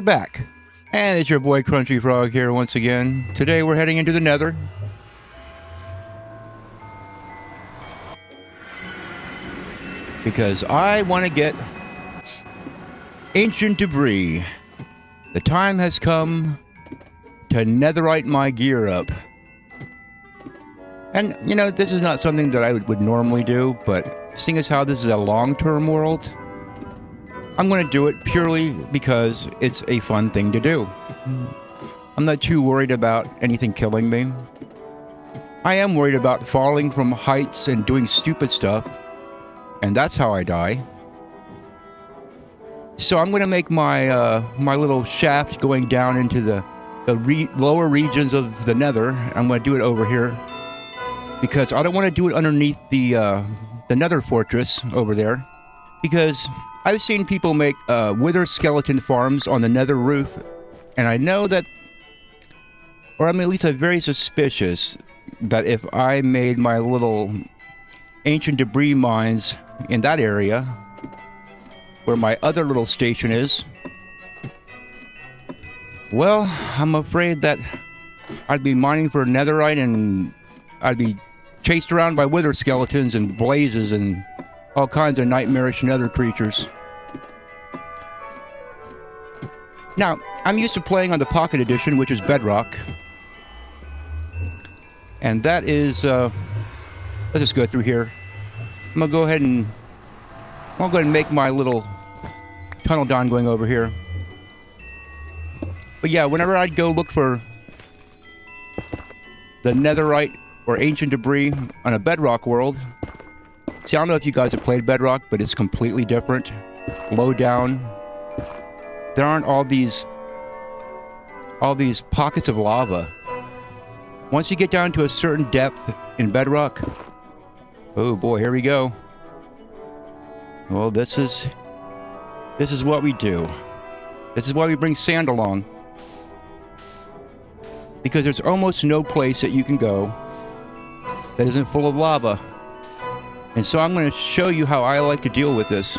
back. And it's your boy Crunchy Frog here once again. Today we're heading into the nether. Because I want to get ancient debris. The time has come to netherite my gear up. And, you know, this is not something that I would normally do, but seeing as how this is a long-term world, I'm going to do it purely because it's a fun thing to do. I'm not too worried about anything killing me. I am worried about falling from heights and doing stupid stuff, and that's how I die. So I'm going to make my my little shaft going down into the lower regions of the nether. I'm going to do it over here because I don't want to do it underneath the nether fortress over there, because I've seen people make wither skeleton farms on the nether roof, and I know that, or I'm at least very suspicious that if I made my little ancient debris mines in that area, where my other little station is, well, I'm afraid that I'd be mining for netherite and I'd be chased around by wither skeletons and blazes and all kinds of nightmarish nether creatures. Now, I'm used to playing on the Pocket Edition, which is Bedrock. And that is, let's just go through here. I'm gonna go ahead and make my little tunnel down going over here. But yeah, whenever I'd go look for the netherite or ancient debris on a Bedrock world, see, I don't know if you guys have played Bedrock, but it's completely different. Low down. There aren't all these pockets of lava. Once you get down to a certain depth in Bedrock, oh boy, here we go. Well, this is what we do. This is why we bring sand along. Because there's almost no place that you can go that isn't full of lava. And so I'm going to show you how I like to deal with this.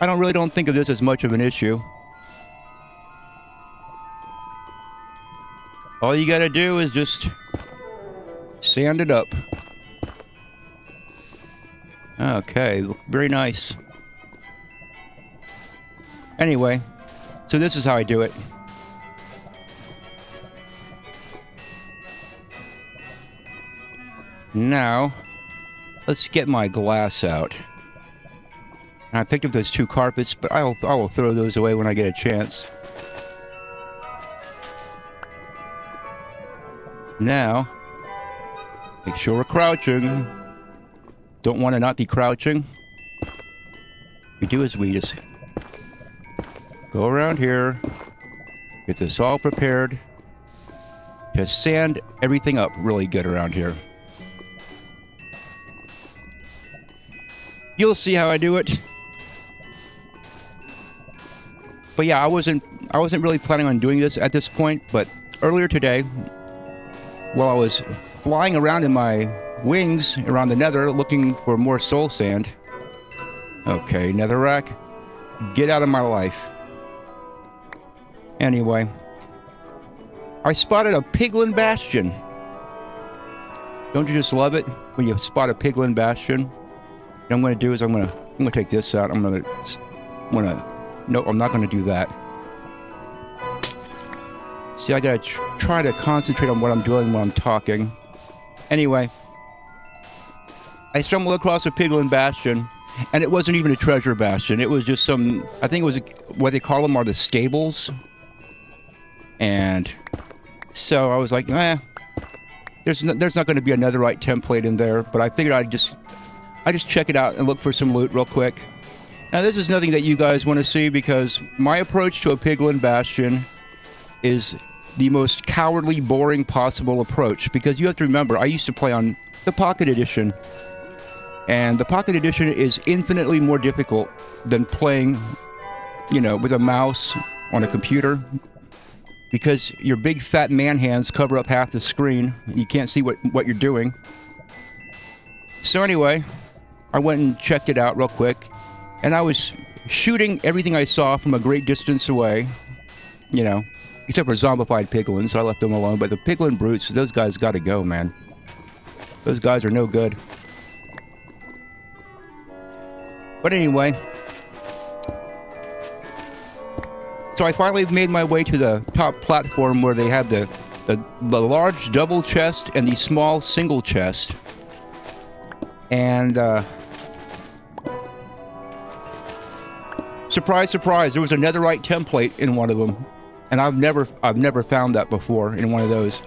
I don't think of this as much of an issue. All you gotta do is just sand it up. Okay, very nice. Anyway, so this is how I do it. Now, let's get my glass out. I picked up those two carpets, but I will throw those away when I get a chance. Now, make sure we're crouching. Don't want to not be crouching. We do is we just go around here, get this all prepared to sand everything up really good around here. You'll see how I do it. But yeah, I wasn't really planning on doing this at this point, but earlier today, while I was flying around in my wings around the nether looking for more soul sand. Okay, netherrack, get out of my life. Anyway, I spotted a piglin bastion. Don't you just love it when you spot a piglin bastion? What I'm going to do is I'm going to take this out. No, I'm not going to do that. See, I gotta try to concentrate on what I'm doing when I'm talking. Anyway, I stumbled across a piglin bastion, and it wasn't even a treasure bastion. It was just some, I think it was what they call them are the stables. And so I was like, there's not going to be a netherite template in there, but I figured I'd just check it out and look for some loot real quick. Now, this is nothing that you guys want to see, because my approach to a piglin bastion is the most cowardly, boring possible approach, because you have to remember, I used to play on the Pocket Edition, and the Pocket Edition is infinitely more difficult than playing, you know, with a mouse on a computer, because your big fat man hands cover up half the screen, and you can't see what you're doing. So anyway, I went and checked it out real quick, and I was shooting everything I saw from a great distance away, you know, except for zombified piglins. I left them alone. But the piglin brutes, those guys got to go, man. Those guys are no good. But anyway, so I finally made my way to the top platform where they have the large double chest and the small single chest. And surprise, surprise, there was a netherite template in one of them. And I've never found that before in one of those.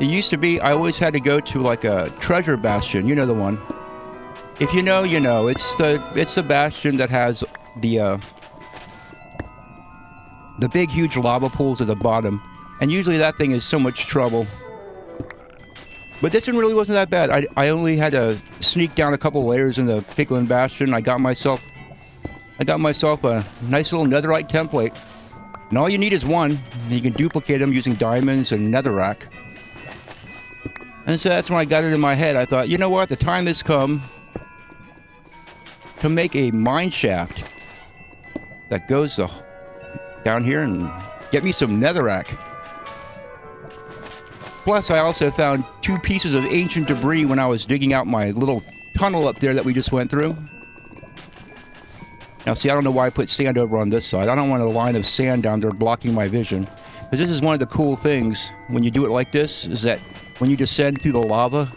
It used to be I always had to go to like a treasure bastion, you know the one. If you know, you know. It's the bastion that has the big huge lava pools at the bottom. And usually that thing is so much trouble. But this one really wasn't that bad. I only had to sneak down a couple layers in the piglin bastion. I got myself a nice little netherite template. And all you need is one. And you can duplicate them using diamonds and netherrack. And so that's when I got it in my head. I thought, you know what? The time has come to make a mine shaft that goes down here and get me some netherrack. Plus, I also found 2 pieces of ancient debris when I was digging out my little tunnel up there that we just went through. Now, see, I don't know why I put sand over on this side. I don't want a line of sand down there blocking my vision. But this is one of the cool things when you do it like this, is that when you descend through the lava,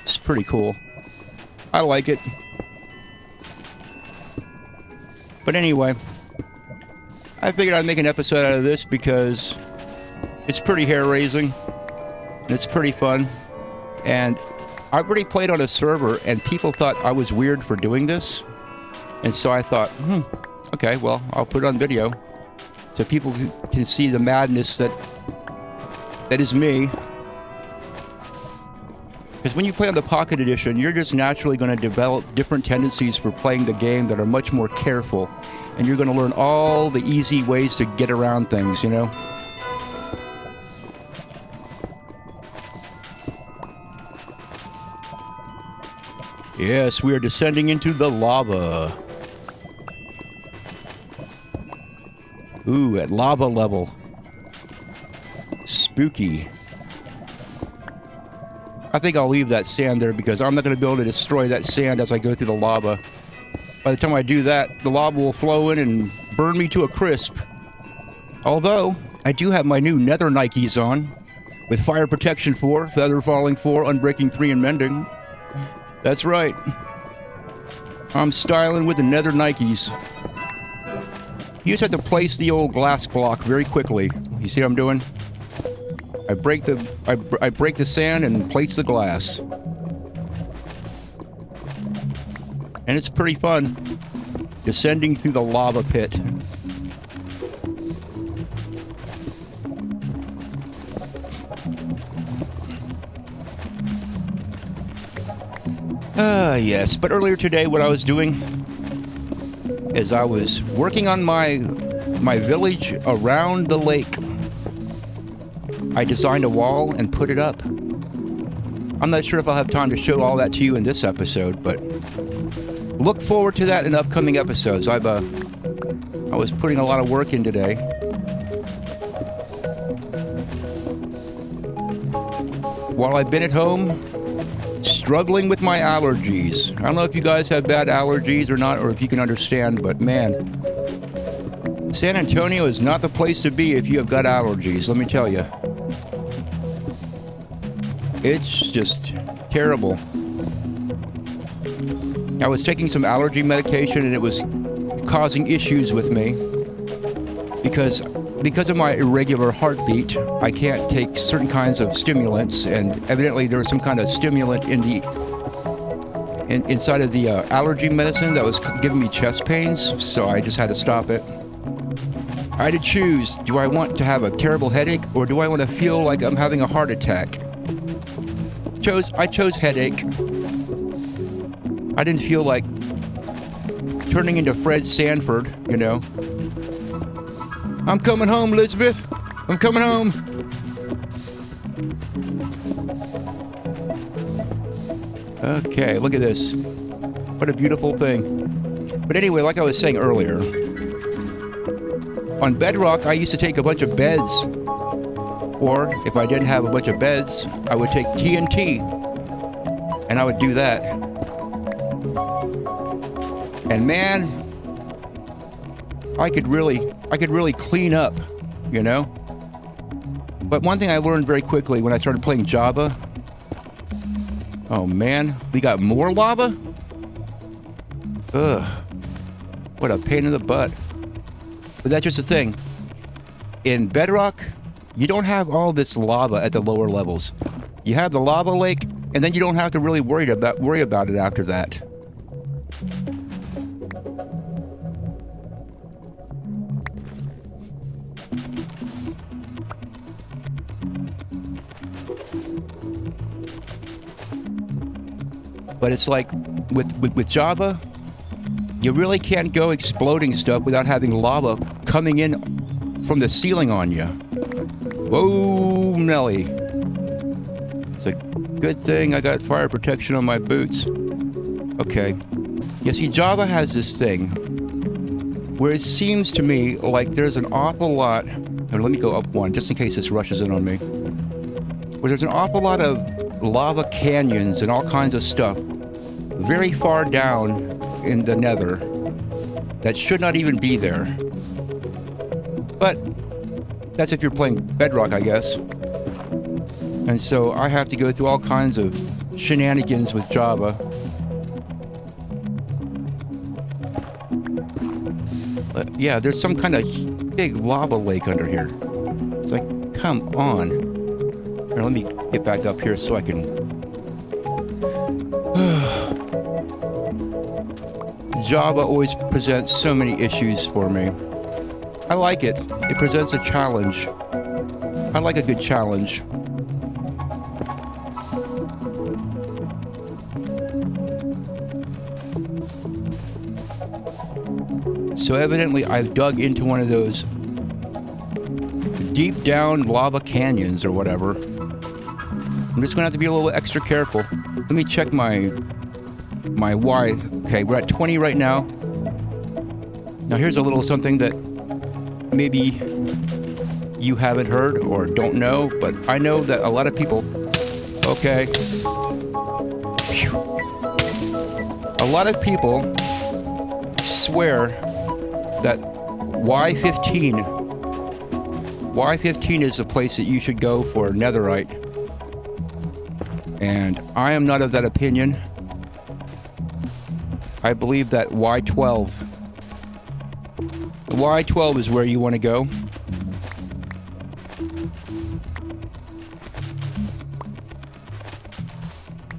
it's pretty cool. I like it. But anyway, I figured I'd make an episode out of this because it's pretty hair-raising. And it's pretty fun. And I've already played on a server, and people thought I was weird for doing this. And so I thought, okay, well, I'll put it on video so people can see the madness that is me. Because when you play on the Pocket Edition, you're just naturally going to develop different tendencies for playing the game that are much more careful. And you're going to learn all the easy ways to get around things, you know? Yes, we are descending into the lava. Ooh, at lava level. Spooky. I think I'll leave that sand there because I'm not going to be able to destroy that sand as I go through the lava. By the time I do that, the lava will flow in and burn me to a crisp. Although, I do have my new nether Nikes on, with fire protection 4, feather falling 4, unbreaking 3, and mending. That's right. I'm styling with the nether Nikes. You just have to place the old glass block very quickly. You see what I'm doing? I break the sand and place the glass. And it's pretty fun. Descending through the lava pit. Yes. But earlier today, what I was doing is I was working on my village around the lake. I designed a wall and put it up. I'm not sure if I'll have time to show all that to you in this episode, but look forward to that in upcoming episodes. I was putting a lot of work in today. While I've been at home, struggling with my allergies. I don't know if you guys have bad allergies or not, or if you can understand, but man, San Antonio is not the place to be if you have got allergies, let me tell you. It's just terrible. I was taking some allergy medication and it was causing issues with me because of my irregular heartbeat. I can't take certain kinds of stimulants, and evidently there was some kind of stimulant inside of the allergy medicine that was giving me chest pains, so I just had to stop it. I had to choose, do I want to have a terrible headache or do I want to feel like I'm having a heart attack? I chose headache. I didn't feel like turning into Fred Sanford, you know. I'm coming home, Elizabeth. I'm coming home. Okay, look at this. What a beautiful thing. But anyway, like I was saying earlier, On Bedrock, I used to take a bunch of beds. Or if I didn't have a bunch of beds, I would take TNT. And I would do that. And man, I could really clean up, you know? But one thing I learned very quickly when I started playing Java, oh man, we got more lava? Ugh, what a pain in the butt. But that's just the thing. In Bedrock, you don't have all this lava at the lower levels. You have the lava lake, and then you don't have to really worry about it after that. But it's like with Java, you really can't go exploding stuff without having lava coming in from the ceiling on you. Whoa, Nelly. It's a good thing I got fire protection on my boots. Okay. You see, Java has this thing where it seems to me like there's an awful lot... Let me go up one, just in case this rushes in on me. Where there's an awful lot of lava canyons and all kinds of stuff very far down in the nether that should not even be there. But that's if you're playing Bedrock, I guess. And so I have to go through all kinds of shenanigans with Java. But yeah, there's some kind of big lava lake under here. It's like, come on. Here, let me get back up here so I can... Java always presents so many issues for me. I like it. It presents a challenge. I like a good challenge. So evidently I've dug into one of those deep down lava canyons or whatever. I'm just gonna have to be a little extra careful. Let me check my Y. Okay, we're at 20 right now. Now here's a little something that maybe you haven't heard or don't know, but I know that a lot of people... Okay. Phew. A lot of people swear that Y15 is the place that you should go for netherite. And I am not of that opinion. I believe that Y12. Y12 is where you want to go.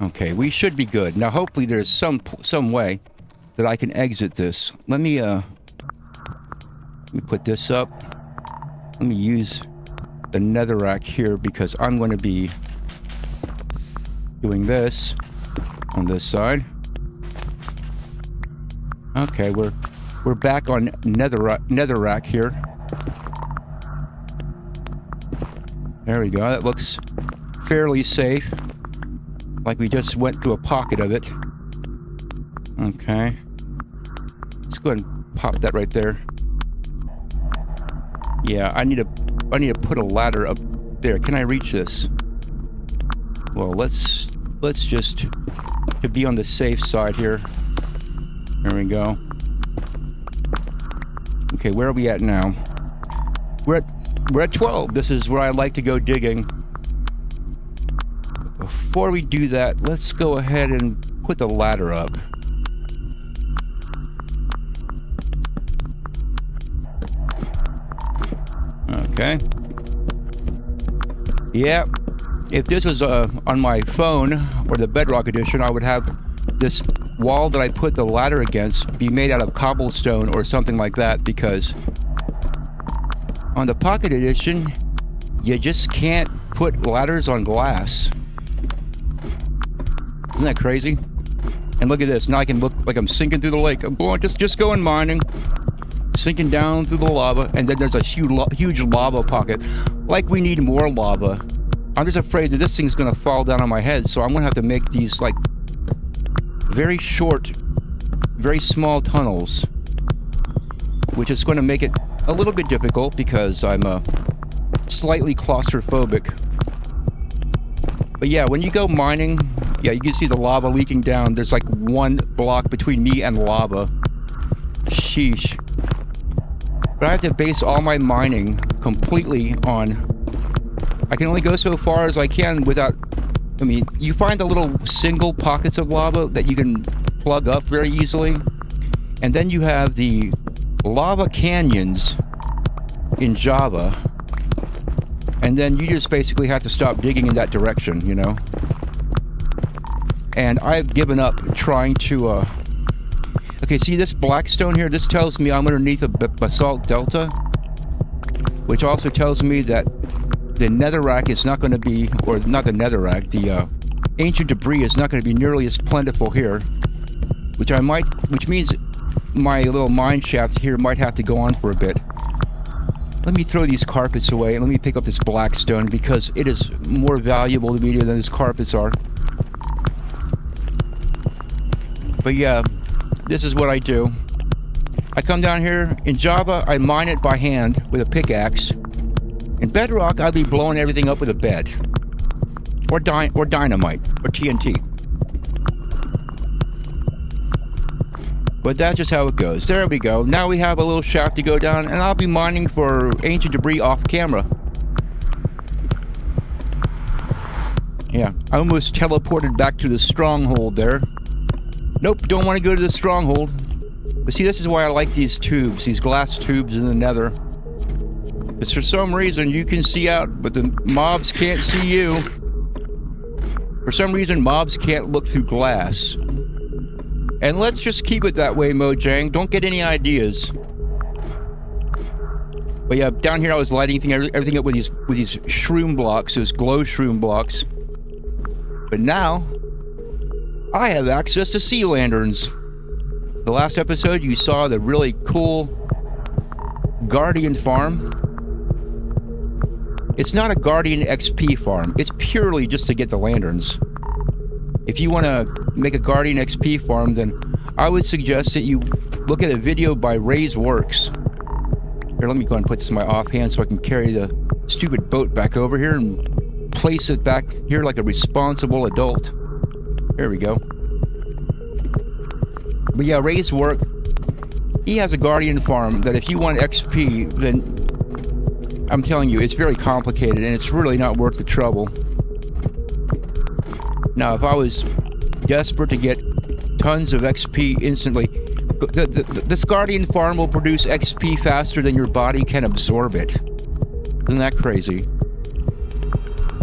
Okay, we should be good. Now hopefully there's some way that I can exit this. Let me put this up. Let me use the netherrack here because I'm going to be doing this on this side. Okay, we're back on netherrack here. There we go. That looks fairly safe. Like we just went through a pocket of it. Okay. Let's go ahead and pop that right there. Yeah, I need to put a ladder up there. Can I reach this? Well, let's just to be on the safe side here. There we go. Okay, where are we at now? We're at 12. This is where I like to go digging. Before we do that, let's go ahead and put the ladder up. Okay. Yeah. If this was on my phone or the Bedrock edition, I would have this wall that I put the ladder against be made out of cobblestone or something like that, because on the Pocket edition, you just can't put ladders on glass. Isn't that crazy? And look at this. Now I can look like I'm sinking through the lake. I'm going just going mining, sinking down through the lava, and then there's a huge lava pocket. Like we need more lava. I'm just afraid that this thing's gonna fall down on my head, so I'm gonna have to make these like very short, very small tunnels, which is going to make it a little bit difficult because I'm slightly claustrophobic. But yeah, when you go mining, yeah, you can see the lava leaking down. There's like one block between me and lava. Sheesh. But I have to base all my mining completely on... I can only go so far as I can without... I mean, you find the little single pockets of lava that you can plug up very easily. And then you have the lava canyons in Java. And then you just basically have to stop digging in that direction, you know? And I've given up trying to, Okay, see this black stone here? This tells me I'm underneath a basalt delta. Which also tells me that the netherrack is not going to be... Or not the netherrack, the ancient debris is not going to be nearly as plentiful here. Which means my little mine shaft here might have to go on for a bit. Let me throw these carpets away and let me pick up this black stone because it is more valuable to me than these carpets are. But yeah, this is what I do. I come down here in Java, I mine it by hand with a pickaxe. In Bedrock, I'd be blowing everything up with a bed. Or dynamite, or TNT. But that's just how it goes. There we go. Now we have a little shaft to go down, and I'll be mining for ancient debris off camera. Yeah, I almost teleported back to the stronghold there. Nope, don't want to go to the stronghold. But see, this is why I like these tubes, these glass tubes in the nether. Because for some reason you can see out, but the mobs can't see you. For some reason, mobs can't look through glass. And let's just keep it that way, Mojang. Don't get any ideas. But yeah, down here I was lighting everything up with these shroom blocks, those glow shroom blocks. But now, I have access to sea lanterns. The last episode, you saw the really cool Guardian farm. It's not a Guardian XP farm. It's purely just to get the lanterns. If you want to make a Guardian XP farm, then I would suggest that you look at a video by Ray's Works. Here, let me go and put this in my offhand so I can carry the stupid boat back over here and place it back here like a responsible adult. There we go. But yeah, Ray's Work, he has a Guardian farm that if you want XP, then I'm telling you, it's very complicated and it's really not worth the trouble. Now, if I was desperate to get tons of XP instantly, this Guardian farm will produce XP faster than your body can absorb it. Isn't that crazy?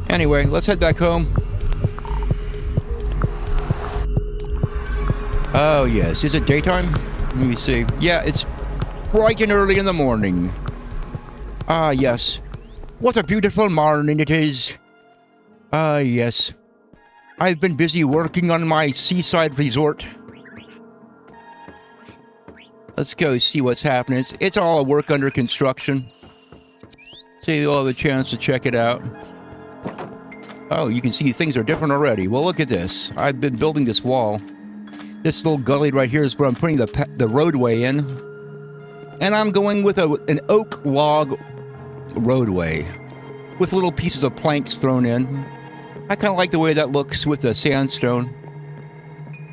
Anyway, let's head back home. Oh, yes. Is it daytime? Let me see. Yeah, it's bright and early in the morning. Ah, yes. What a beautiful morning it is. Ah, yes. I've been busy working on my seaside resort. Let's go see what's happening. It's all a work under construction. So you'll have a chance to check it out. Oh, you can see things are different already. Well, look at this. I've been building this wall. This little gully right here is where I'm putting the roadway in. And I'm going with an oak log roadway with little pieces of planks thrown in. I kind of like the way that looks with the sandstone.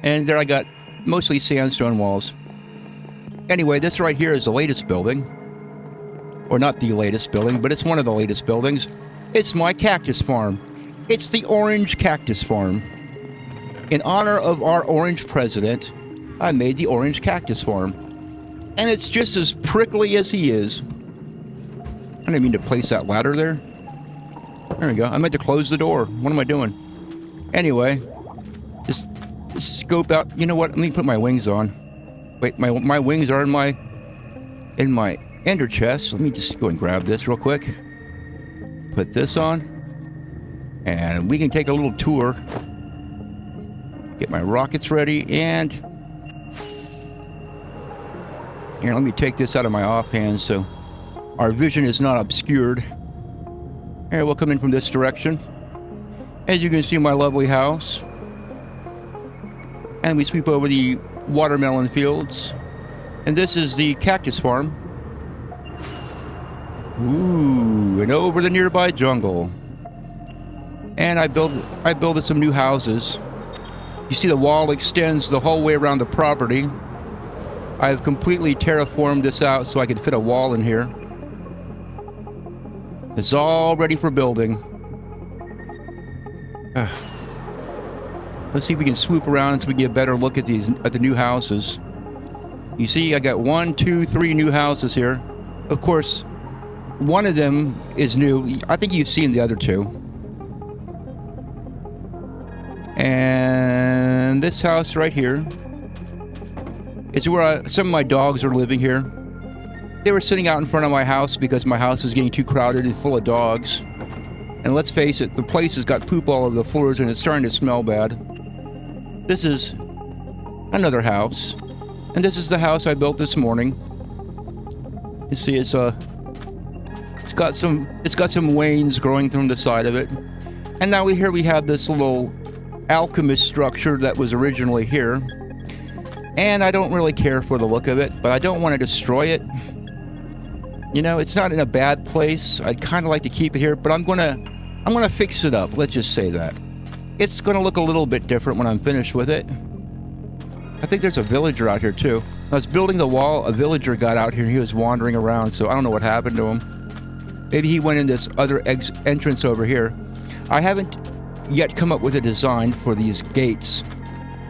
And there I got mostly sandstone walls. Anyway, this right here is the latest building. Or not the latest building, but it's one of the latest buildings. It's my cactus farm. It's the Orange Cactus Farm. In honor of our orange president, I made the Orange Cactus Farm. And it's just as prickly as he is. I didn't mean to place that ladder there. There we go. I meant to close the door. What am I doing? Anyway, just scope out. You know what? Let me put my wings on. Wait, my wings are in my ender chest. Let me just go and grab this real quick. Put this on. And we can take a little tour. Get my rockets ready. And here, let me take this out of my offhand so our vision is not obscured. Here, we'll come in from this direction. As you can see, my lovely house. And we sweep over the watermelon fields. And this is the cactus farm. Ooh, and over the nearby jungle. And I built some new houses. You see the wall extends the whole way around the property. I've completely terraformed this out so I can fit a wall in here. It's all ready for building. Let's see if we can swoop around so we can get a better look at the new houses. You see, I got 1, 2, 3 new houses here. Of course, one of them is new. I think you've seen the other two. And this house right here is where some of my dogs are living here. They were sitting out in front of my house because my house was getting too crowded and full of dogs. And let's face it, the place has got poop all over the floors and it's starting to smell bad. This is another house. And this is the house I built this morning. You see, it's got some wains growing from the side of it. And now here we have this little alchemist structure that was originally here. And I don't really care for the look of it, but I don't want to destroy it. You know, it's not in a bad place. I'd kind of like to keep it here, but I'm gonna fix it up. Let's just say that. It's gonna look a little bit different when I'm finished with it. I think there's a villager out here too. I was building the wall, a villager got out here. He was wandering around, so I don't know what happened to him. Maybe he went in this other entrance over here. I haven't yet come up with a design for these gates.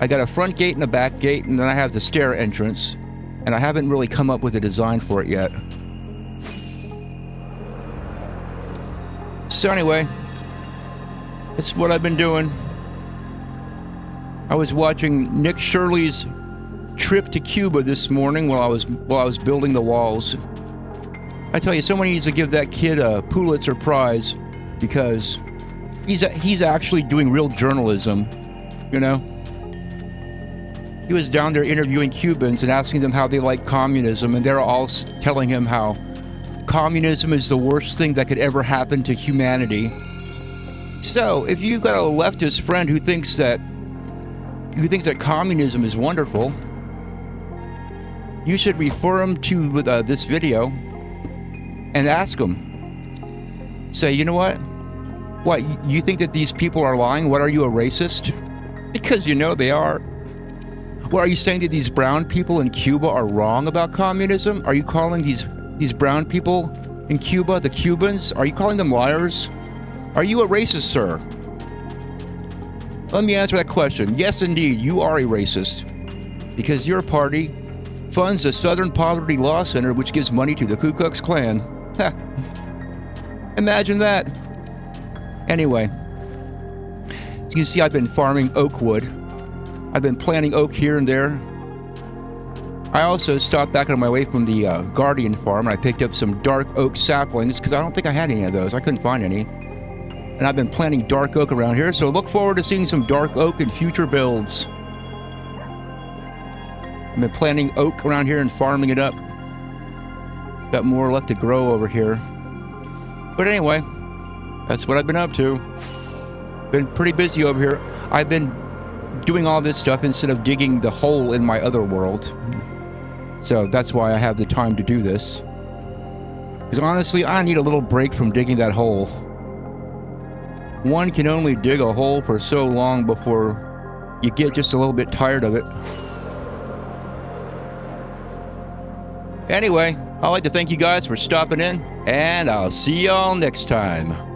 I got a front gate and a back gate, and then I have the stair entrance, and I haven't really come up with a design for it yet. So anyway, it's what I've been doing. I was watching Nick Shirley's trip to Cuba this morning while I was building the walls. I tell you, someone needs to give that kid a Pulitzer Prize because he's actually doing real journalism, you know? He was down there interviewing Cubans and asking them how they like communism, and they're all telling him how communism is the worst thing that could ever happen to humanity. So, if you've got a leftist friend who thinks that communism is wonderful, you should refer him to this video and ask him. Say, you know what? What, you think that these people are lying? What, are you a racist? Because you know they are. What, are you saying that these brown people in Cuba are wrong about communism? Are you calling these brown people in Cuba, the Cubans, are you calling them liars? Are you a racist, sir? Let me answer that question. Yes, indeed, you are a racist. Because your party funds the Southern Poverty Law Center, which gives money to the Ku Klux Klan. Ha. Imagine that. Anyway, as you can see, I've been farming oak wood. I've been planting oak here and there. I also stopped back on my way from the Guardian farm, and I picked up some dark oak saplings because I don't think I had any of those. I couldn't find any. And I've been planting dark oak around here, so look forward to seeing some dark oak in future builds. I've been planting oak around here and farming it up. Got more left to grow over here. But anyway, that's what I've been up to. Been pretty busy over here. I've been doing all this stuff instead of digging the hole in my other world. So that's why I have the time to do this. Because honestly, I need a little break from digging that hole. One can only dig a hole for so long before you get just a little bit tired of it. Anyway, I'd like to thank you guys for stopping in, and I'll see y'all next time.